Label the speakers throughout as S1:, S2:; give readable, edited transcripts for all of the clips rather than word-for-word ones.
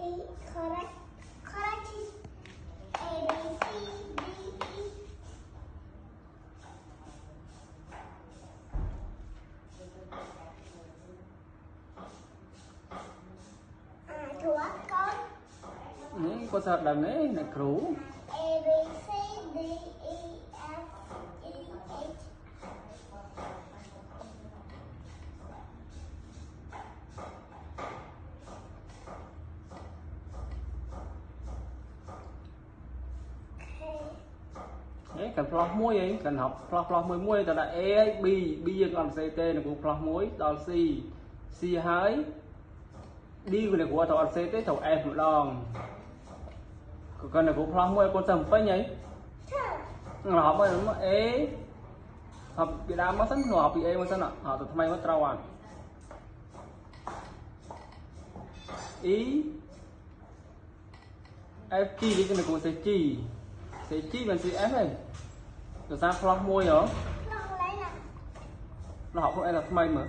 S1: Correct. Correct is A, B, C, D, E. Thua con.
S2: Con sao đằng ấy là cửu.
S1: A, B, C, D, E, F, E, H.
S2: Đấy, cần plot muối ấy, cần học plot muối tại là A, B, B còn CT là của plot muối, đó C, C hái, D này của thầu CT thầu F một đòn, còn này của plot muối con sầm phết nhỉ, là học bây giờ A, học bị đám mất sẵn rồi học bị A mất sẵn ạ, học từ thay mất trâu à, E, F G cái này của C bằng C F này. Rồi sao plot môi hả? Nó học của em là thay mà.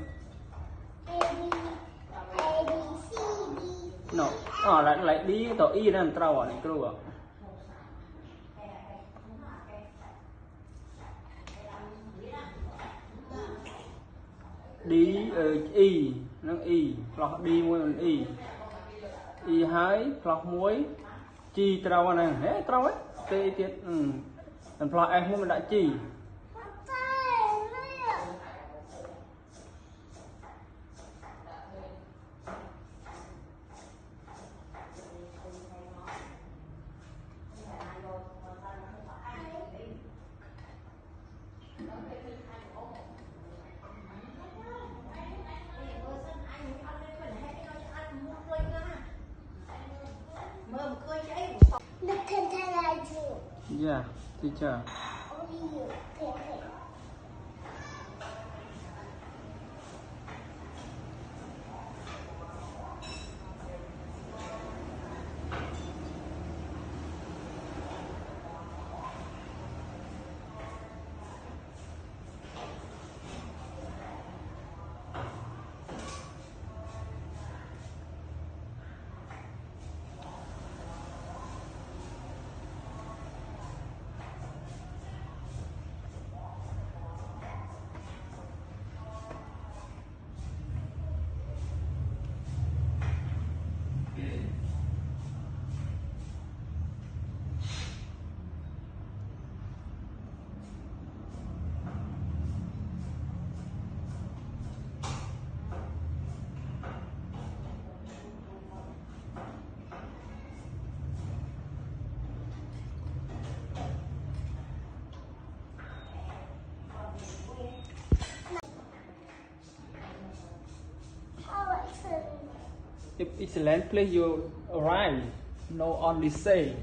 S2: Nó lại đi tổ y nó làm trâu à này cứ à. Đi y nó y plot đi môi bằng y hái plot muối chi trâu này hết trâu ấy tê tiết thành plot em muốn đã chi yeah teacher
S1: Only you. Okay.
S2: if it's a land place you arrive no only say